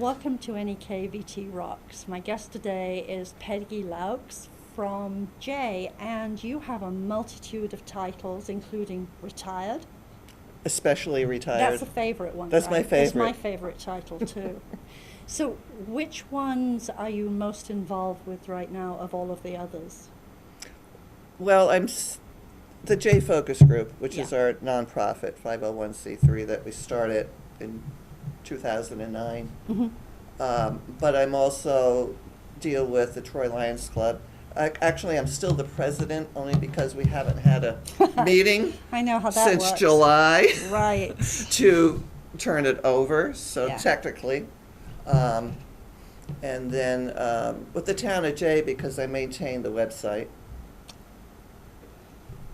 Welcome to NEK VT Rocks. My guest today is Peggy Loux from J, and you have a multitude of titles, including retired. Especially retired. That's a favorite one. That's right? my favorite. That's my favorite title too. So, which ones are you most involved with right now of all of the others? Well, the J Focus Group, which is Yeah. our nonprofit 501c3 that we started in 2009. But I'm also deal with the Troy Lions Club. Actually, I'm still the president only because we haven't had a meeting I know how that since works. July Right. to turn it over. So Yeah. technically, and then with the town of J, because I maintain the website.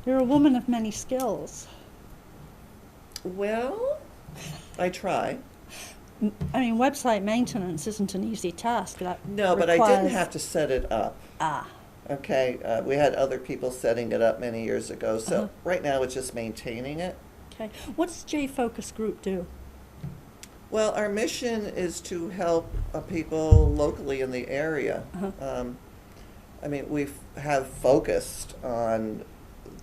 You're a woman of many skills. Well, I try. I mean, website maintenance isn't an easy task. That No, but I didn't requires- have to set it up. Ah, Okay, we had other people setting it up many years ago, so Uh-huh. right now it's just maintaining it. okay. What does J Focus Group do? Well, our mission is to help people locally in the area. Uh-huh. I mean, we have focused on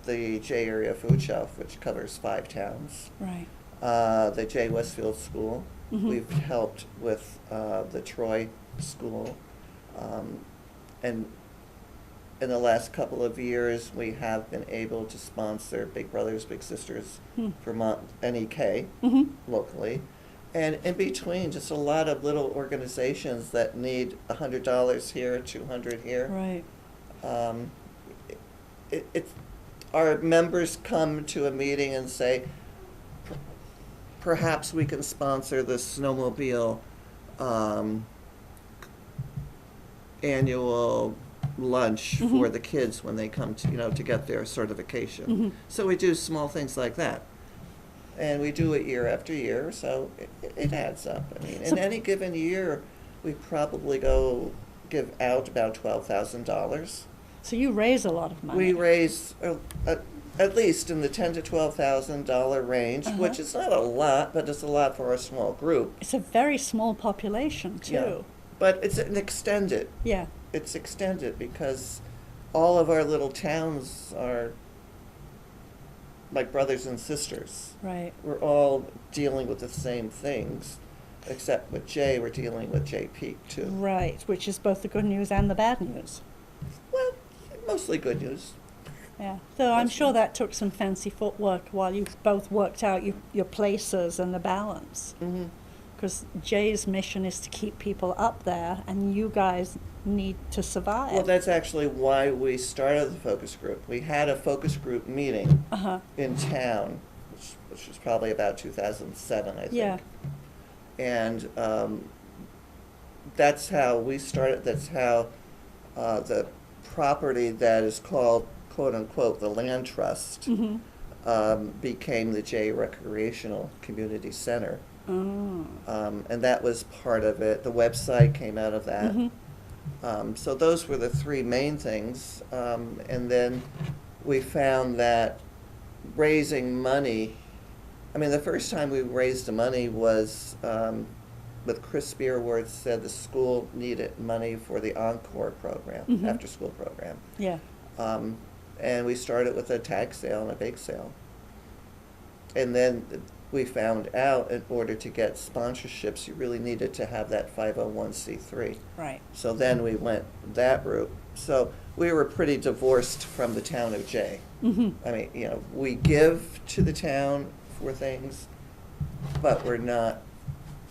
the J Area Food Shelf, which covers 5 towns. Right. The J Westfield School. Mhm. We've helped with the Troy School. And in the last couple of years, we have been able to sponsor Big Brothers Big Sisters Vermont NEK Mm-hmm. locally. And in between, just a lot of little organizations that need $100 here, $200 here. Right. Our members come to a meeting and say, perhaps we can sponsor the snowmobile annual lunch for the kids when they come to get their certification. So we do small things like that. And we do it year after year, so it adds up. I mean, in any given year, we probably give out about $12,000. So you raise a lot of money. We raise at least in the $10,000 to $12,000 range, which is not a lot, but it's a lot for a small group. It's a very small population too. Yeah. But it's an extended. Yeah. It's extended because all of our little towns are like brothers and sisters. Right. We're all dealing with the same things, except with J, we're dealing with J Peak too. Right, which is both the good news and the bad news. Well, mostly good news. Yeah. So I'm That's sure right. that took some fancy footwork while you both worked out your places and the balance. Mm-hmm. Because Jay's mission is to keep people up there, and you guys need to survive. Well, that's actually why we started the focus group. We had a focus group meeting in town, which was probably about 2007, I think. Yeah. And that's how we started. That's how the property that is called, quote unquote, the land trust became the J Recreational Community Center. Oh. And that was part of it. The website came out of that. So those were the 3 main things. And then we found that raising money, I mean, the first time we raised the money was with Chris Spearworth said the school needed money for the Encore program, after school program. Yeah. And we started with a tag sale and a bake sale. And then we found out in order to get sponsorships, you really needed to have that 501c3. Right. So then we went that route. So we were pretty divorced from the town of J. I mean, we give to the town for things, but we're not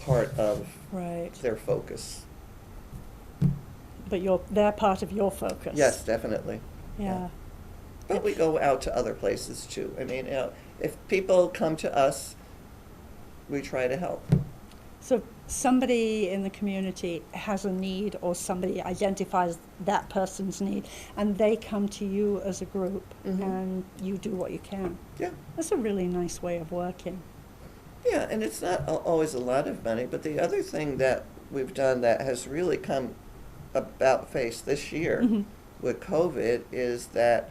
part of Right. their focus. But they're part of your focus. Yes, definitely. Yeah. But we go out to other places too. I mean, if people come to us, we try to help. So somebody in the community has a need, or somebody identifies that person's need, and they come to you as a group, and you do what you can. Yeah. That's a really nice way of working. Yeah, and it's not always a lot of money, but the other thing that we've done that has really come about face this year with COVID is that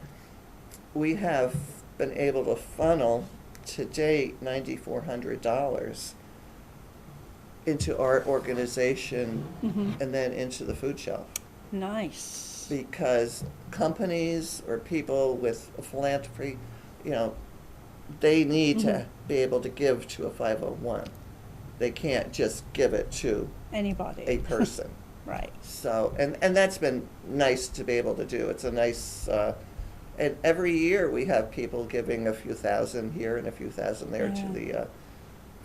we have been able to funnel to date $9,400 into our organization Mhm. and then into the food shelf. Nice. Because companies or people with a philanthropy, you know, they need to be able to give to a 501. They can't just give it to Anybody. a person. Right. So, and that's been nice to be able to do. It's a nice, and every year we have people giving a few thousand here and a few thousand there Yeah. to the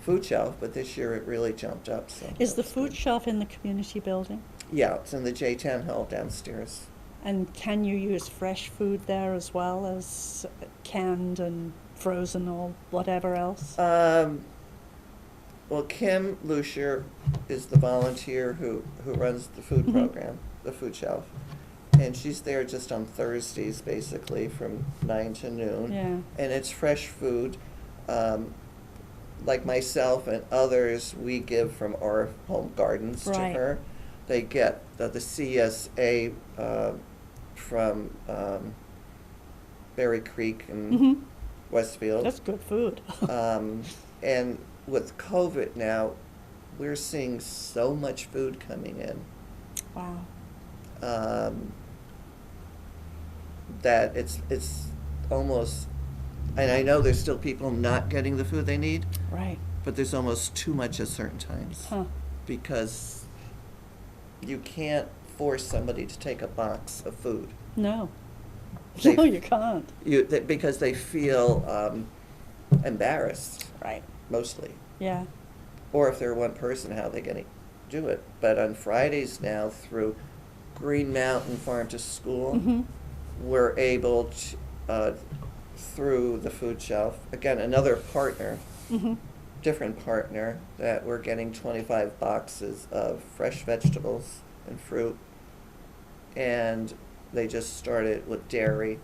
food shelf, but this year it really jumped up. So Is the that's food good. shelf in the community building? Yeah, it's in the J10 hall downstairs. And can you use fresh food there as well as canned and frozen or whatever else? Well, Kim Loux is the volunteer who runs the food Mhm. program, the food shelf. And she's there just on Thursdays, basically, from 9 to noon. Yeah. And it's fresh food. Like myself and others, we give from our home gardens Right. to her. They get the CSA from Berry Creek and Mhm. Westfield. That's good food. And with COVID now, we're seeing so much food coming in Wow. that it's almost, and I know there's still people not getting the food they need, Right. but there's almost too much at certain times. Huh. Because you can't force somebody to take a box of food. No. They- No, you can't. Because they feel embarrassed, Right. mostly. Yeah. Or if they're one person, how are they going to do it? But on Fridays now, through Green Mountain Farm to School, Mhm. we're able to, through the food shelf, again, another partner, Mhm. different partner, that we're getting 25 boxes of fresh vegetables and fruit. And they just started with dairy.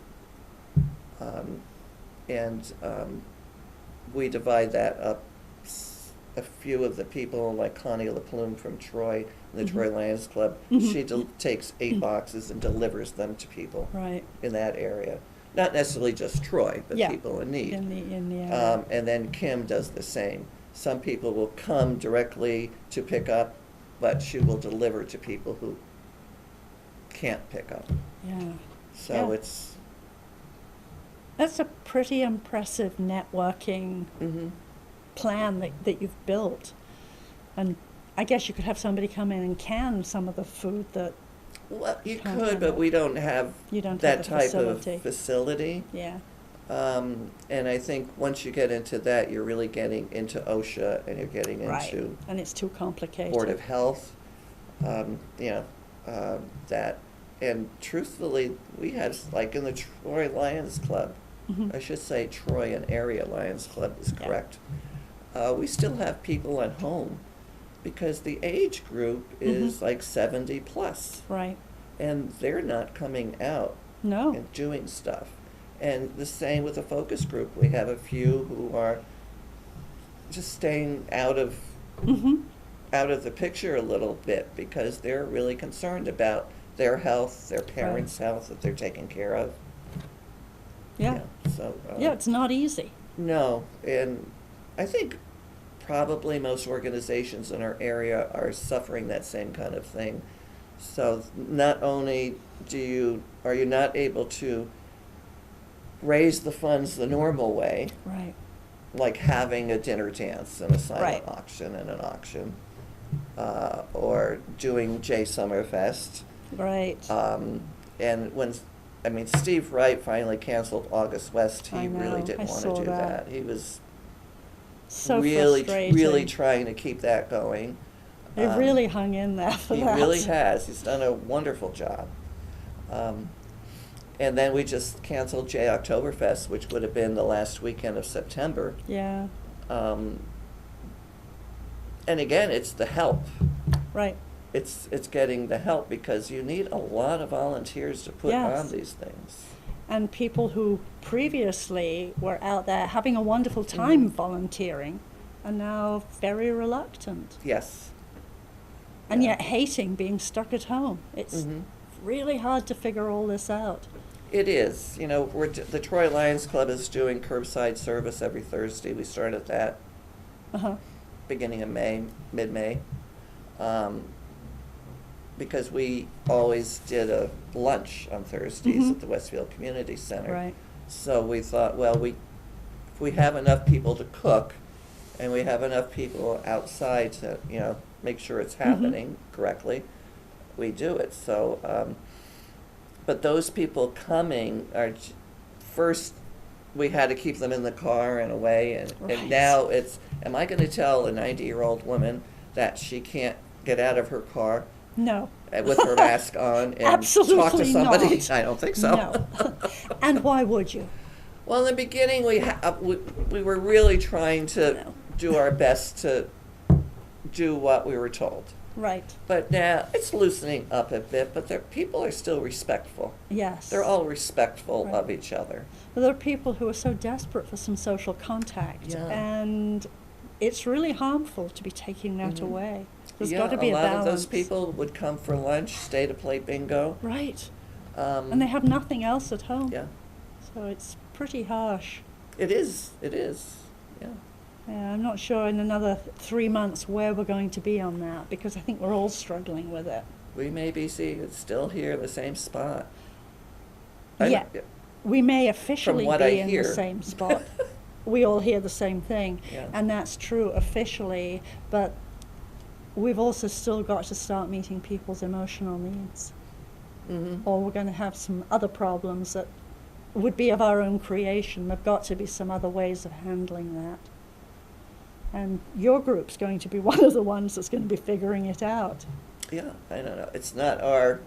And we divide that up. A few of the people, like Connie LaPlume from Troy, the Mhm. Troy Lions Club, Mhm. she takes 8 boxes and delivers them to people Right. in that area. Not necessarily just Troy, but Yeah. people in need. In the area. And then Kim does the same. Some people will come directly to pick up, but she will deliver to people who can't pick up. Yeah. So Yeah. it's, That's a pretty impressive networking mhm. plan that you've built. And I guess you could have somebody come in and can some of the food that, Well, you Can't could, have but it. we don't have You don't have that the type facility. of facility. yeah. And I think once you get into that, you're really getting into OSHA and you're getting Right. into And it's too complicated. Board of Health, that. And truthfully, we had, like in the Troy Lions Club, Mhm. I should say Troy and Area Lions Club is Yeah. correct. We still have people at home because the age group is Mhm. like 70 plus. Right. And they're not coming out No. and doing stuff. And the same with the focus group. We have a few who are just staying out of Mhm. the picture a little bit because they're really concerned about their health, their parents' health that they're taking care of. Yeah. So Yeah, it's not easy. no, and I think probably most organizations in our area are suffering that same kind of thing. So not only are you not able to raise the funds the normal way, Right. like having a dinner dance and a silent Right. auction and an auction, or doing J Summerfest. Right. And Steve Wright finally canceled August West. I He really know, didn't I want saw to do that. that. He was So really, frustrating. really trying to keep that going. They've really hung in there for He that. really has. He's done a wonderful job. And then we just canceled J Oktoberfest, which would have been the last weekend of September. Yeah. And again, it's the help. Right. It's getting the help because you need a lot of volunteers to put Yes. on these things. And people who previously were out there having a wonderful time Mhm. volunteering are now very reluctant. Yes. And Yeah. yet hating being stuck at home. It's Mhm. really hard to figure all this out. It is. The Troy Lions Club is doing curbside service every Thursday. We started that. Uh-huh. beginning of May, mid-May, because we always did a lunch on Thursdays at the Westfield Community Center. Right. So we thought, well, if we have enough people to cook, and we have enough people outside to, make sure it's happening correctly, we do it. So, but those people coming are, first, we had to keep them in the car and away, and now it's, am I going to tell a 90-year-old woman that she can't get out of her car? No. With her mask on and Absolutely talk to somebody? not. I don't think so. No. And why would you? Well, in the beginning, we were really trying to do our best to do what we were told. Right. But now it's loosening up a bit, but people are still respectful. Yes. They're all respectful Right. of each other. Well, there are people who are so desperate for some social contact, Yeah. and it's really harmful to be taking that away. There's got to be a lot balance. of those people would come for lunch, stay to play bingo. Right. And they have nothing else at home. Yeah. So it's pretty harsh. It is. Yeah. Yeah, I'm not sure in another 3 months where we're going to be on that, because I think we're all struggling with it. We may be still here in the same spot. Yeah. We may officially what be I in hear. the same spot. We all hear the same thing. Yeah. And that's true officially, but we've also still got to start meeting people's emotional needs. Or we're going to have some other problems that would be of our own creation. There've got to be some other ways of handling that. And your group's going to be one of the ones that's going to be figuring it out. Yeah, I don't know. It's not our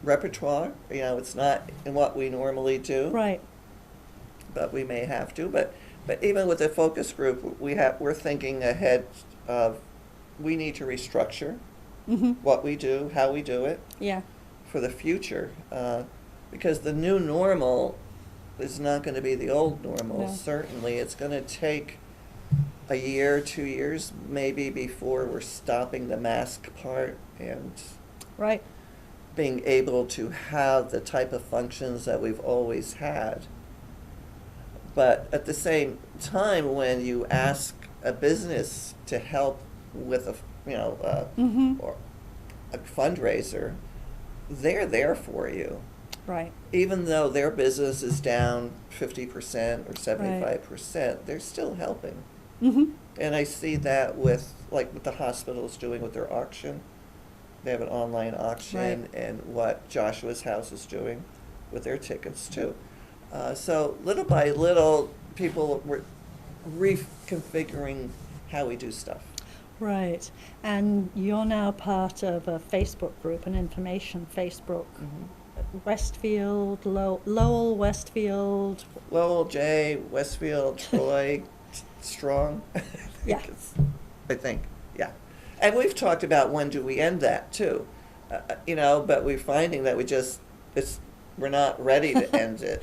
repertoire. It's not in what we normally do. Right. But we may have to. But even with the focus group, we're thinking ahead of, we need to restructure what we do, how we do it Yeah. for the future, because the new normal is not going to be the old normal. No. Certainly, it's going to take a year, 2 years, maybe, before we're stopping the mask part and Right. being able to have the type of functions that we've always had. But at the same time, when you ask a business to help with or a fundraiser, they're there for you. Right. Even though their business is down 50% or 75%, they're still helping. And I see that with what the hospital's doing with their auction. They have an online auction, and what Joshua's House is doing with their tickets too. So little by little, people were reconfiguring how we do stuff. Right. And you're now part of a Facebook group, an information Facebook. Westfield, Lowell, Westfield. Lowell, Jay, Westfield, Troy, Strong. Yeah. I think, yeah. And we've talked about when do we end that too. But we're finding that we're not ready to end it.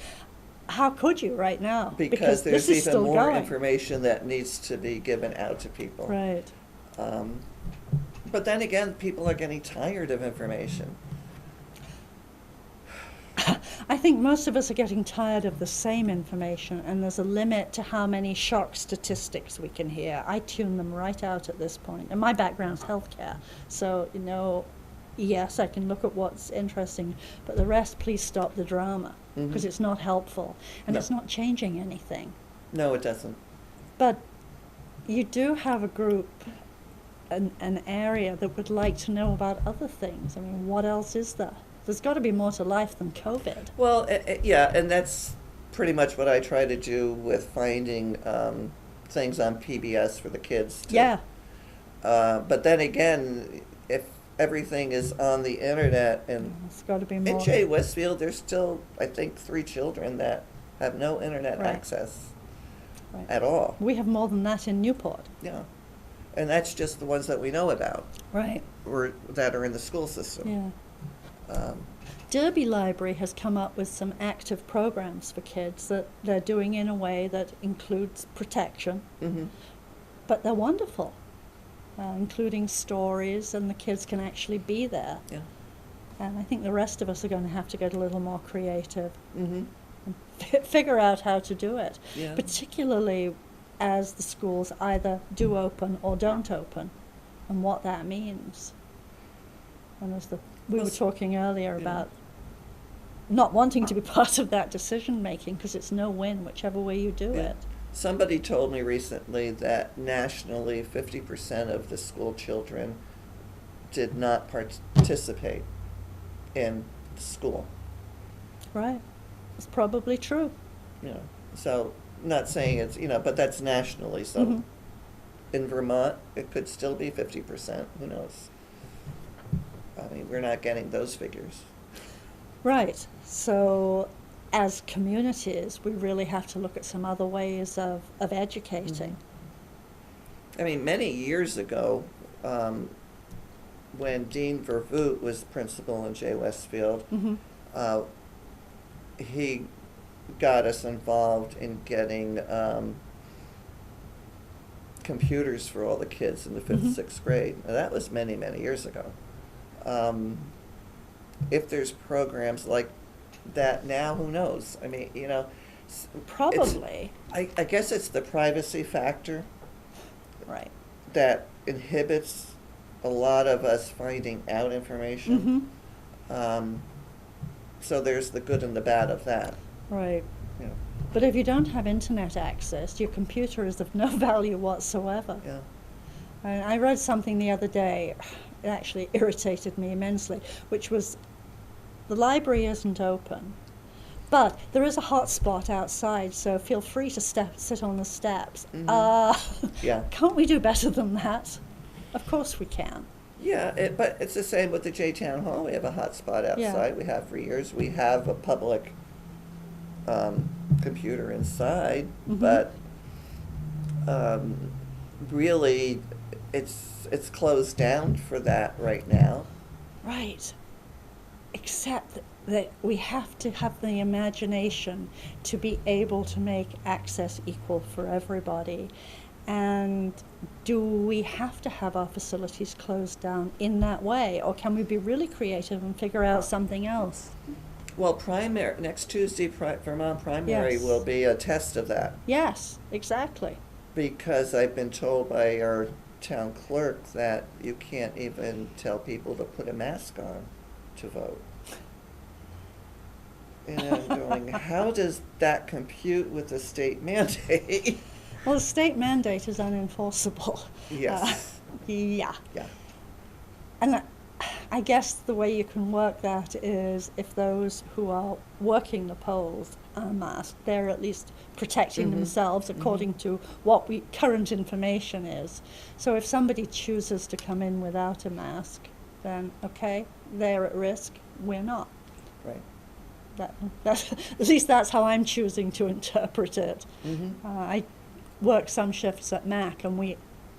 How could you right now? Because there's this is even still more going. information that needs to be given out to people. Right. But then again, people are getting tired of information. I think most of us are getting tired of the same information, and there's a limit to how many shock statistics we can hear. I tune them right out at this point. And my background's healthcare, so, yes, I can look at what's interesting, but the rest, please stop the drama, because it's not helpful, and it's not changing anything. No, it doesn't. But you do have a group, an area that would like to know about other things. I mean, what else is there? There's got to be more to life than COVID. Well, yeah, and that's pretty much what I try to do with finding things on PBS for the kids. Yeah. But then again, if everything is on the internet, and It's got to be in more. J. Westfield, there's still, I think, 3 children that have no internet Right. access Right. at all. We have more than that in Newport. Yeah. And that's just the ones that we know about, Right. or that are in the school system. Yeah. Derby Library has come up with some active programs for kids that they're doing in a way that includes protection, but they're wonderful, including stories, and the kids can actually be there. Yeah. And I think the rest of us are going to have to get a little more creative and figure out how to do it. Yeah. Particularly as the schools either do open or don't open, and what that means. And as we were talking earlier about not wanting to be part of that decision making, because it's no win whichever way you do it. Somebody told me recently that nationally 50% of the school children did not participate in school. Right. It's probably true. You know, so not saying it's, but that's nationally. So in Vermont, it could still be 50%. Who knows? I mean, we're not getting those figures. Right. So as communities, we really have to look at some other ways of educating. I mean, many years ago, when Dean Vervoot was principal in J. Westfield, he got us involved in getting computers for all the kids in the 5th, 6th grade. Now, that was many, many years ago. If there's programs like that now, who knows? I mean, Probably. I guess it's the privacy factor. Right. That inhibits a lot of us finding out information. So there's the good and the bad of that. Right. Yeah. But if you don't have internet access, your computer is of no value whatsoever. Yeah. And I read something the other day, it actually irritated me immensely, which was the library isn't open, but there is a hotspot outside, so feel free to sit on the steps. Yeah. Can't we do better than that? Of course we can. Yeah, but it's the same with the J Town Hall. We have a hot spot outside. Yeah. We have for years. We have a public computer inside, but really, it's closed down for that right now. Right. Except that we have to have the imagination to be able to make access equal for everybody. And do we have to have our facilities closed down in that way, or can we be really creative and figure out something else? Well, next Tuesday, Vermont Primary Yes. will be a test of that. Yes, exactly. Because I've been told by our town clerk that you can't even tell people to put a mask on to vote. And I'm going, how does that compute with the state mandate? Well, the state mandate is unenforceable. Yes. Yeah. Yeah. And I guess the way you can work that is if those who are working the polls are masked, they're at least protecting themselves according to what current information is. So if somebody chooses to come in without a mask, then okay, they're at risk, we're not. Right. That's, at least that's how I'm choosing to interpret it. I work some shifts at MAC, and we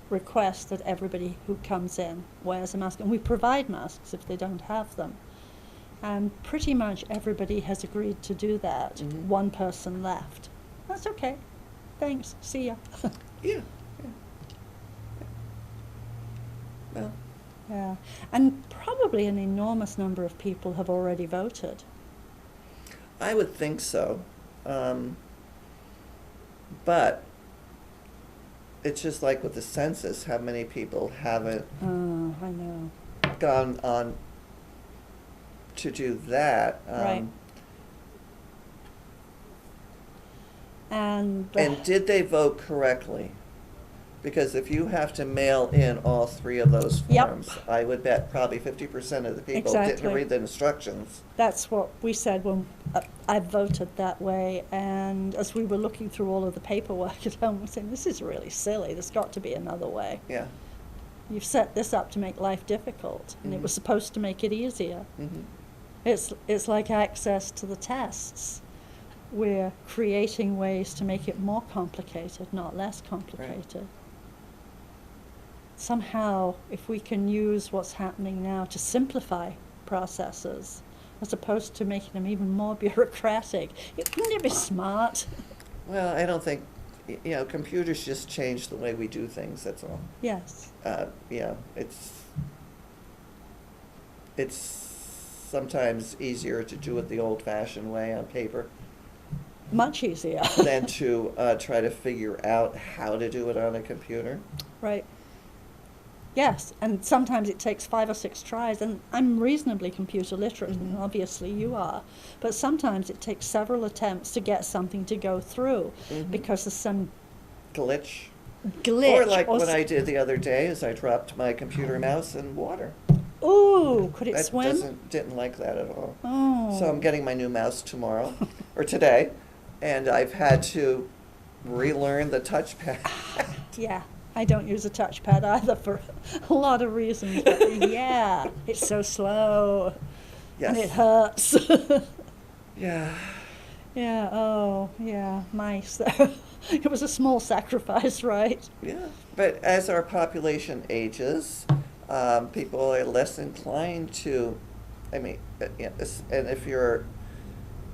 request that everybody who comes in wears a mask, and we provide masks if they don't have them. And pretty much everybody has agreed to do that. One person left. That's okay. Thanks. See ya. Yeah. Well. Yeah. And probably an enormous number of people have already voted. I would think so. But it's just like with the census, how many people haven't I know. gone on to do that. Right. And did they vote correctly? Because if you have to mail in all 3 of those forms, I would bet probably 50% of the people didn't read the instructions. That's what we said when I voted that way. And as we were looking through all of the paperwork at home, we're saying, this is really silly. There's got to be another way. Yeah. You've set this up to make life difficult, and it was supposed to make it easier. It's like access to the tests. We're creating ways to make it more complicated, not less complicated. Right. Somehow, if we can use what's happening now to simplify processes, as opposed to making them even more bureaucratic, wouldn't it be smart? Well, I don't think, computers just change the way we do things, that's all. Yes. It's sometimes easier to do it the old-fashioned way on paper. Much easier. than to try to figure out how to do it on a computer. Right. Yes, and sometimes it takes 5 or 6 tries, and I'm reasonably computer literate, and obviously you are, but sometimes it takes several attempts to get something to go through because there's some Glitch. glitch. Or like what I did the other day is I dropped my computer mouse in water. Ooh, could it That swim? didn't like that at all. Oh. So I'm getting my new mouse tomorrow, or today, and I've had to relearn the touchpad. Yeah, I don't use a touchpad either for a lot of reasons. But yeah, it's so slow. Yes. And it hurts. Yeah. Yeah, oh, yeah, mice. It was a small sacrifice, right? Yeah. But as our population ages, people are less inclined to, I mean, and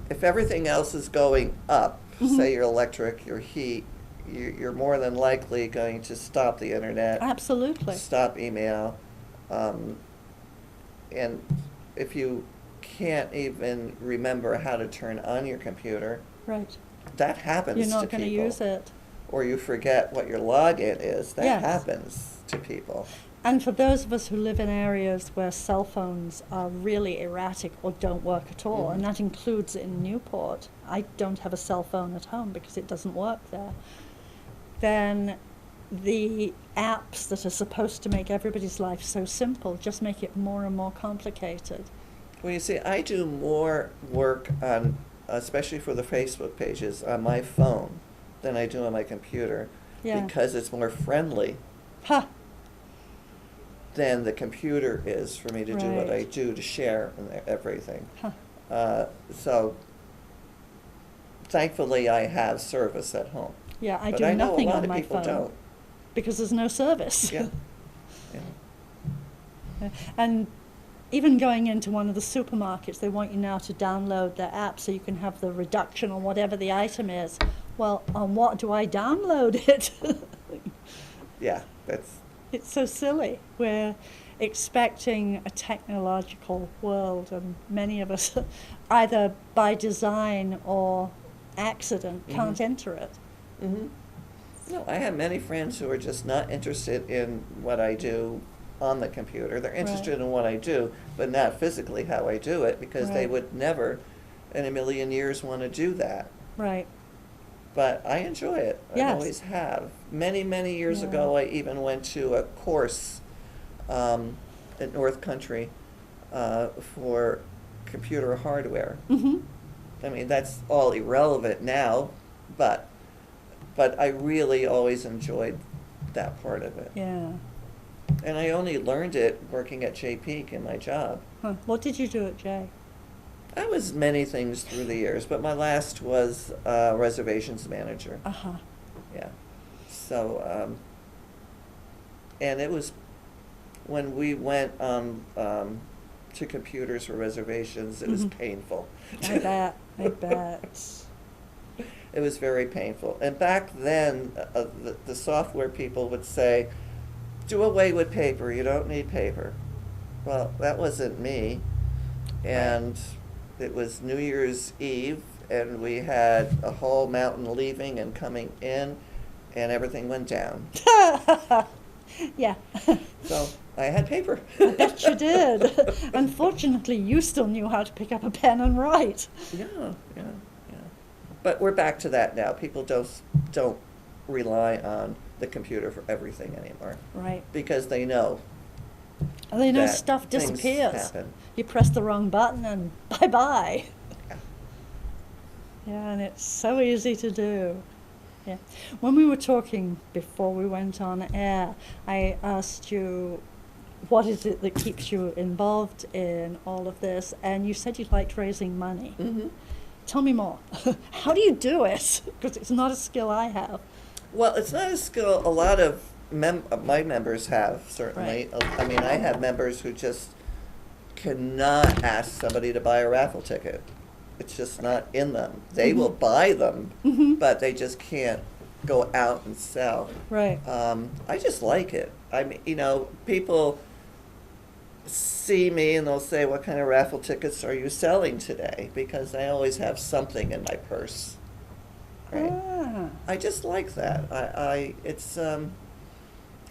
if everything else is going up, say your electric, your heat, you're more than likely going to stop the internet. Absolutely. Stop email. And if you can't even remember how to turn on your computer, Right. that happens to You're people. not going to use it. Or you forget what your login is. That Yes. happens to people. And for those of us who live in areas where cell phones are really erratic or don't work at all, and that includes in Newport, I don't have a cell phone at home because it doesn't work there, then the apps that are supposed to make everybody's life so simple just make it more and more complicated. Well, you see, I do more work on, especially for the Facebook pages, on my phone than I do on my computer. Yeah. Because it's more friendly Ha! than the computer is for me to do what I Right. do to share and everything. Huh. So thankfully I have service at home. Yeah, I But do I know nothing a lot on of my people phone don't. because there's no service. Yeah. Yeah. And even going into one of the supermarkets, they want you now to download their app so you can have the reduction on whatever the item is. Well, on what do I download it? Yeah, that's, It's so silly. We're expecting a technological world, and many of us, either by design or accident, can't enter it. no, I have many friends who are just not interested in what I do on the computer. They're interested Right. in what I do, but not physically how I do it, because they Right. would never in a million years want to do that. Right. But I enjoy it. I Yes. always have. Many, many years Yeah. ago, I even went to a course at North Country for computer hardware. Mm-hmm. I mean, that's all irrelevant now, but I really always enjoyed that part of it. Yeah. And I only learned it working at J. Peak in my job. Huh. What did you do at Jay? I was many things through the years, but my last was reservations manager. Uh-huh. Yeah. So, and it was when we went to computers for reservations, it was painful. I bet. I bet. It was very painful. And back then, the software people would say, do away with paper, you don't need paper. Well, that wasn't me. And it was New Year's Eve, and we had a whole mountain leaving and coming in, and everything went down. Yeah. So I had paper. I bet you did. Unfortunately, you still knew how to pick up a pen and write. Yeah. But we're back to that now. People don't rely on the computer for everything anymore. Right. Because they know. And they know that stuff things disappears. happen. You press the wrong button and bye-bye. Yeah. Yeah, and it's so easy to do. Yeah. When we were talking before we went on air, I asked you, what is it that keeps you involved in all of this? And you said you liked raising money. Mm-hmm. Tell me more. How do you do it? Because it's not a skill I have. Well, it's not a skill a lot of my members have, certainly. Right. I mean, I have members who just cannot ask somebody to buy a raffle ticket. It's just not in them. They will buy them, but they just can't go out and sell. Right. I just like it. I mean, people see me and they'll say, what kind of raffle tickets are you selling today? Because I always have something in my purse. Right? Ah. I just like that.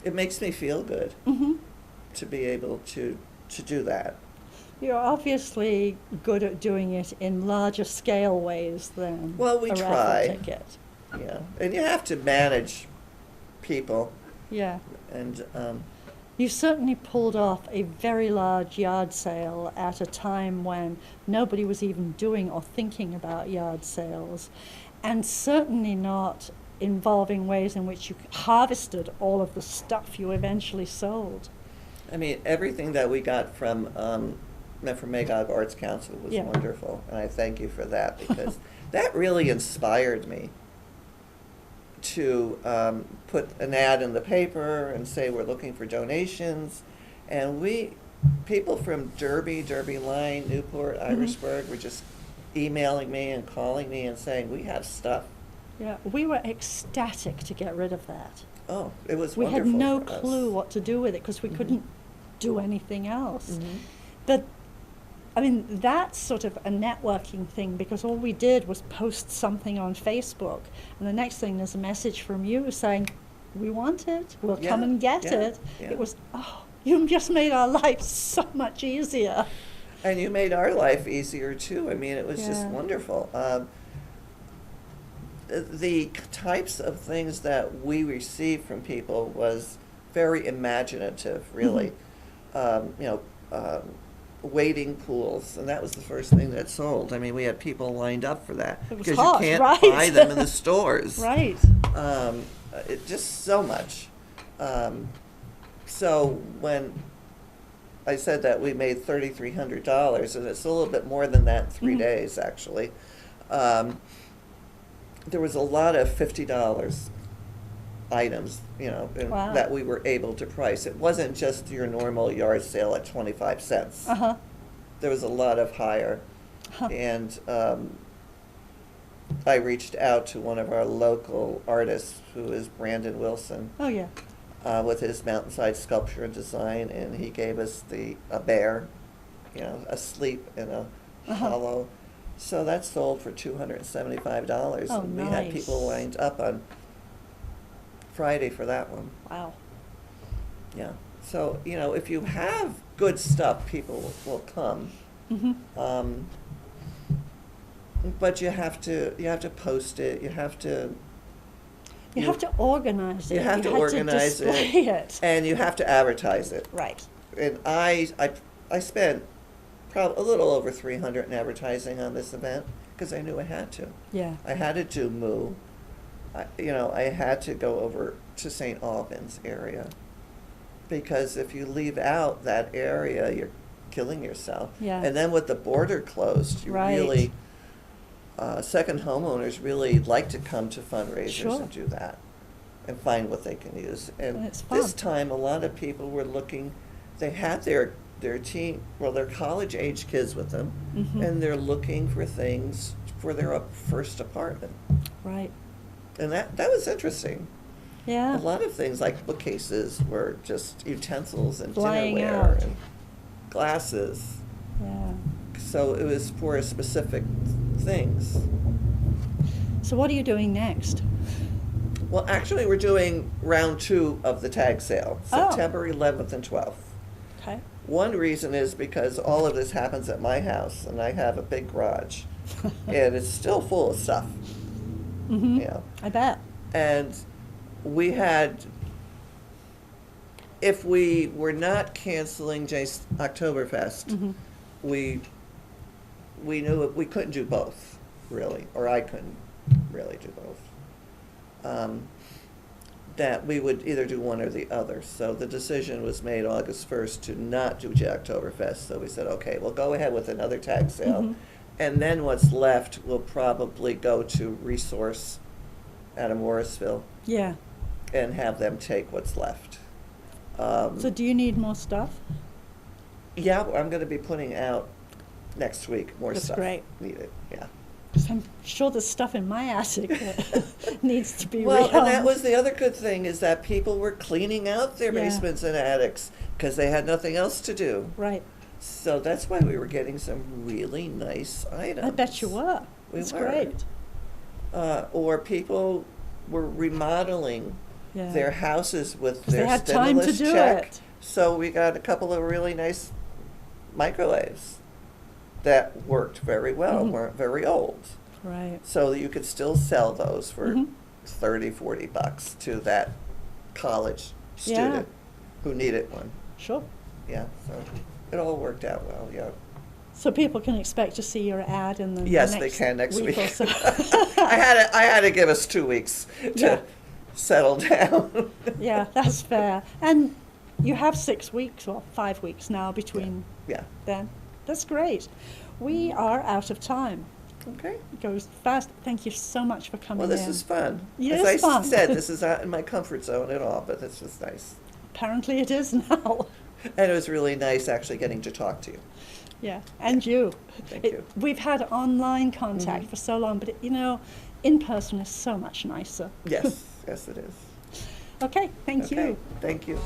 It makes me feel good Mhm. to be able to do that. You're obviously good at doing it in larger scale ways than Well, we a raffle try. ticket. Yeah, and you have to manage people, Yeah. and You certainly pulled off a very large yard sale at a time when nobody was even doing or thinking about yard sales, and certainly not involving ways in which you harvested all of the stuff you eventually sold. I mean, everything that we got from Magog Arts Council was Yeah. wonderful, and I thank you for that, because that really inspired me to put an ad in the paper and say we're looking for donations, and people from Derby Line, Newport, Irisburg were just emailing me and calling me and saying, we have stuff. Yeah, we were ecstatic to get rid of that. Oh, it was We had wonderful no for us. clue what to do with it because we couldn't do anything else. Mhm. But I mean, that's sort of a networking thing because all we did was post something on Facebook, and the next thing there's a message from you saying, "We want it. We'll come Yeah, and get yeah, it." yeah. It was, you just made our life so much easier. And you made our life easier too. I mean, it was just Yeah. wonderful. The types of things that we received from people was very imaginative, really. Wading pools, and that was the first thing that sold. I mean, we had people lined up for that It was because hot, you can't right? buy them in the stores. Right. It just so much. So when I said that we made $3,300, and it's a little bit more than that in 3 Mhm. days, actually. There was a lot of $50 items, Wow. that we were able to price. It wasn't just your normal yard sale at 25 cents. Uh-huh. There was a lot of higher. Huh. And I reached out to one of our local artists, who is Brandon Wilson, Oh, yeah. with his mountainside sculpture and design, and he gave us a bear, asleep in a Uh-huh. hollow. So that sold for $275. Oh, and we had people nice. lined up on Friday for that one. Wow. Yeah. So, if you have good stuff, people will come. Mm-hmm. But you have to post it. You have to. You have to organize it. You have to had organize to display it. And you have to advertise it. Right. And I spent probably a little over $300 in advertising on this event because I knew I had to. Yeah. I had to do Moo. I had to go over to St. Albans area, because if you leave out that area, you're killing yourself. Yeah. And then with the border closed, you Right. really, second homeowners really like to come to fundraisers Sure. and do that and find what they can use. And it's this fun. time, a lot of people were looking, they had their their college age kids with them, Mhm. and they're looking for things for their first apartment. Right. And that was interesting. Yeah. A lot of things like bookcases were just utensils and Flying dinnerware out. and glasses. Yeah. So it was for specific things. So what are you doing next? Well, actually, we're doing round 2 of the tag sale, Oh. September 11th and 12th. Okay. One reason is because all of this happens at my house, and I have a big garage, and it's still full of stuff. Mm-hmm. Yeah. I bet. And we had, if we were not canceling Oktoberfest, Mm-hmm. we knew we couldn't do both, really, or I couldn't really do both. That we would either do one or the other. So the decision was made August 1st to not do Oktoberfest. So we said, okay, we'll go ahead with another tag sale. Mhm. And then what's left will probably go to Resource out of Morrisville Yeah. and have them take what's left. So do you need more stuff? Yeah, I'm going to be putting out next week more That's stuff great. needed. Yeah. 'Cause I'm sure there's stuff in my attic that needs to be Well, and that rehung. was the other good thing, is that people were cleaning out their Yeah. basements and attics because they had nothing else to do. Right. So that's why we were getting some really nice items. I bet you were. We It's were. great. or people were remodeling Yeah. their houses with 'Cause they their had time to stimulus do check. it. So we got a couple of really nice microwaves that worked very well, Mhm. weren't very old. Right. So that you could still sell those for Mhm. 30, 40 bucks to that college Yeah. student who needed one. Sure. Yeah, so it all worked out well, yeah. So people can expect to see your ad in the Yes, next they can next week. or so. I had to give us 2 weeks to Yeah. settle down. Yeah, that's fair. And you have 6 weeks or 5 weeks now between Yeah, then. That's great. We are out of time. okay. It goes fast. Thank you so much for coming Well, this in. is fun. It As is I fun. said, this is not in my comfort zone at all, but this was nice. Apparently it is now. And it was really nice actually getting to talk to you. Yeah, and you. Thank you. We've had online contact Mhm. for so long, but in person is so much nicer. Yes, yes it is. Okay, thank Okay, you. thank you.